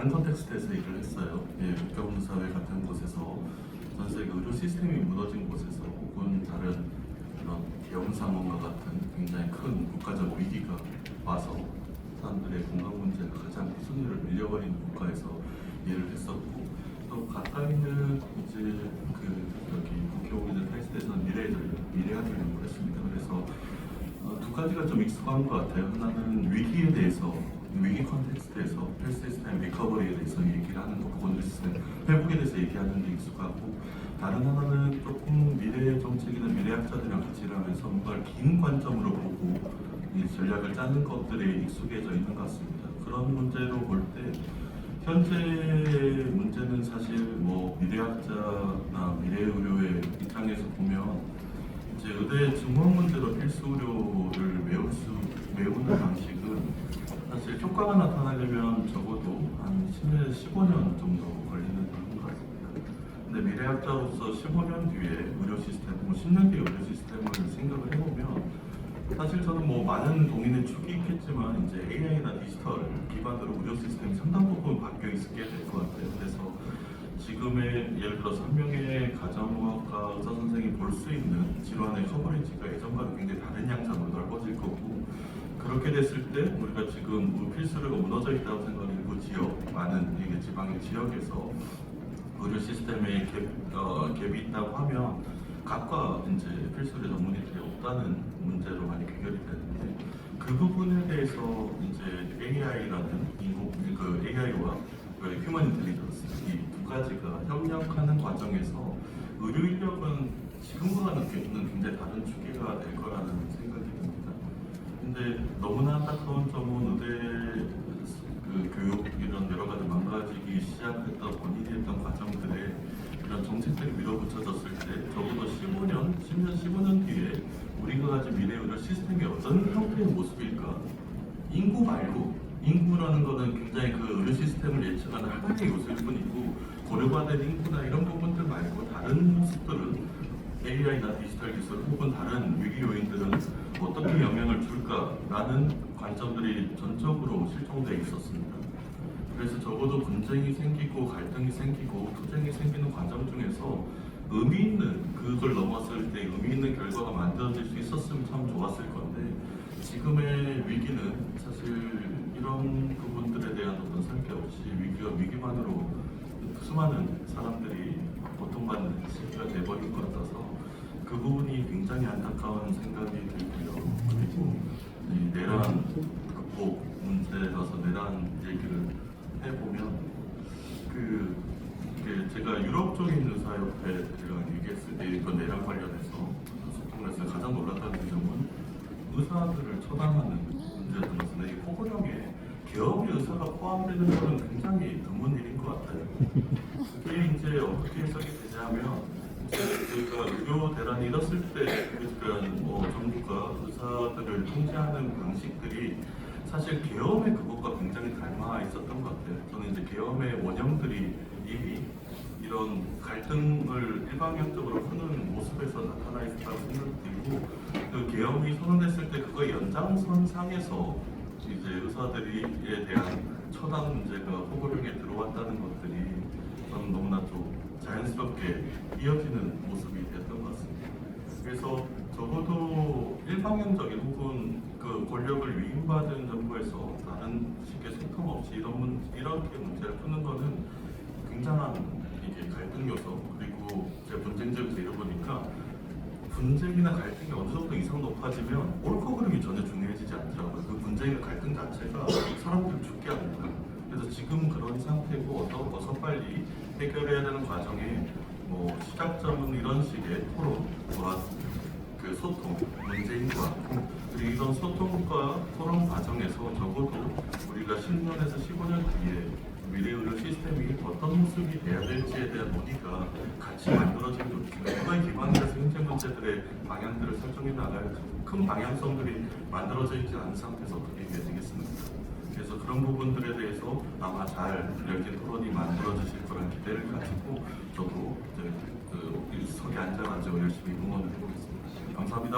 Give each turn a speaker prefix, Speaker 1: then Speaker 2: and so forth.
Speaker 1: 다른 컨텍스트에서 일을 했어요. 예, 국가공사회 같은 곳에서 전세 의료 시스템이 무너진 곳에서 혹은 다른 이런 대형 상황과 같은 굉장히 큰 국가적 위기가 와서 사람들의 건강 문제가 가장 우선위를 밀려버리는 국가에서 일을 했었고, 또 가까이는 이제 여기 국회의원들 탈세에서는 미래학 연구를 했습니다. 그래서 두 가지가 좀 익숙한 것 같아요. 하나는 위기에 대해서, 위기 컨텍스트에서 헬스 시스템 리커버리에 대해서 얘기를 하는 거, 보건 시스템 회복에 대해서 얘기하는 게 익숙하고, 다른 하나는 조금 미래 정책이나 미래학자들이랑 같이 일하면서 뭔가 긴 관점으로 보고 이 전략을 짜는 것들에 익숙해져 있는 것 같습니다. 그런 문제로 볼 때 현재 문제는 사실 뭐 미래학자나 미래의료의 입장에서 보면 이제 의대 증원 문제로 필수 의료를 외우는 방식은 사실 효과가 나타나려면 적어도 한 10년, 15년 정도 걸리는 것 같습니다. 근데 미래학자로서 15년 뒤에 의료 시스템, 10년 뒤에 의료 시스템을 생각을 해보면 사실 저는 뭐 많은 동인의 축이 있겠지만 이제 AI나 디지털 기반으로 의료 시스템이 상당 부분 바뀌어 있게 될 것 같아요. 그래서 지금의 예를 들어서 한 명의 가정의학과 의사 선생이 볼 수 있는 질환의 커버리지가 예전과는 굉장히 다른 양상으로 넓어질 거고, 그렇게 됐을 때 우리가 지금 필수료가 무너져 있다고 생각하는 일부 지역, 많은 이게 지방의 지역에서 의료 시스템에 갭이 있다고 하면 각과 이제 필수료 전문의들이 없다는 문제로 많이 귀결이 되는데, 그 부분에 대해서 이제 AI라는 AI와 휴먼 인텔리전스 이 두 가지가 협력하는 과정에서 의료 인력은 지금과는 굉장히 다른 추계가 될 거라는 생각이 듭니다. 근데 너무나 안타까운 점은 의대 교육 이런 여러 가지 망가지기 시작했던 본인이 했던 과정들에 이런 정책들이 밀어붙여졌을 때 적어도 15년 뒤에 우리가 가진 미래 의료 시스템이 어떤 형태의 모습일까? 인구 말고, 인구라는 거는 굉장히 그 의료 시스템을 예측하는 하나의 요소일 뿐이고, 고려가 된 인구나 이런 부분들 말고 다른 모습들은 AI나 디지털 기술 혹은 다른 위기 요인들은 어떻게 영향을 줄까라는 관점들이 전적으로 실종되어 있었습니다. 그래서 적어도 분쟁이 생기고 갈등이 생기고 투쟁이 생기는 과정 중에서 의미 있는, 그걸 넘었을 때 의미 있는 결과가 만들어질 수 있었으면 참 좋았을 건데, 지금의 위기는 사실 이런 부분들에 대한 어떤 설계 없이 위기만으로 수많은 사람들이 고통받는 시기가 돼버린 것 같아서 그 부분이 굉장히 안타까운 생각이 들고요. 그리고 이 내란 극복 문제라서 내란 얘기를 해보면 제가 유럽 쪽인 의사협회랑 얘기했을 때 그 내란 관련해서 소통을 했을 때 가장 놀랐다는 점은 의사들을 처단하는 문제에 들어서 이 포고령에 계엄의 의사가 포함되는 것은 굉장히 드문 일인 것 같아요. 그게 이제 어떻게 해석이 되냐면, 저희가 의료 대란이 일었을 때 정부가 의사들을 통제하는 방식들이 사실 계엄의 그것과 굉장히 닮아 있었던 것 같아요. 저는 이제 계엄의 원형들이 이미 이런 갈등을 일방향적으로 푸는 모습에서 나타나 있었다고 생각이 들고, 그 계엄이 선언됐을 때 그거의 연장선상에서 이제 의사들에 대한 처단 문제가 포고령에 들어왔다는 것들이 저는 너무나 좀 자연스럽게 이어지는 모습이 됐던 것 같습니다. 그래서 적어도 일방향적인 혹은 그 권력을 위임받은 정부에서 다른 식의 소통 없이 이렇게 문제를 푸는 것은 굉장한 이게 갈등 요소, 그리고 제가 분쟁 지역에서 이러보니까 분쟁이나 갈등이 어느 정도 이상 높아지면 옳고 그름이 전혀 중요해지지 않더라고요. 그 분쟁이나 갈등 자체가 사람들을 죽게 합니다. 그래서 지금 그런 상태고 어서 빨리 해결해야 되는 과정에 뭐 시작점은 이런 식의 토론과 그 소통, 문제인 것 같고, 그리고 이런 소통과 토론 과정에서 적어도 우리가 10년에서 15년 뒤에 미래 의료 시스템이 어떤 모습이 돼야 될지에 대한 논의가 같이 만들어지는 좋지만, 그거에 기반해서 현재 문제들의 방향들을 설정해 나가야죠. 큰 방향성들이 만들어져 있지 않은 상태에서 어떻게 이겨지겠습니까? 그래서 그런 부분들에 대해서 아마 잘 열린 토론이 만들어지실 거란 기대를 가지고 저도 석에 앉아가지고 열심히 응원을 해보겠습니다. 감사합니다.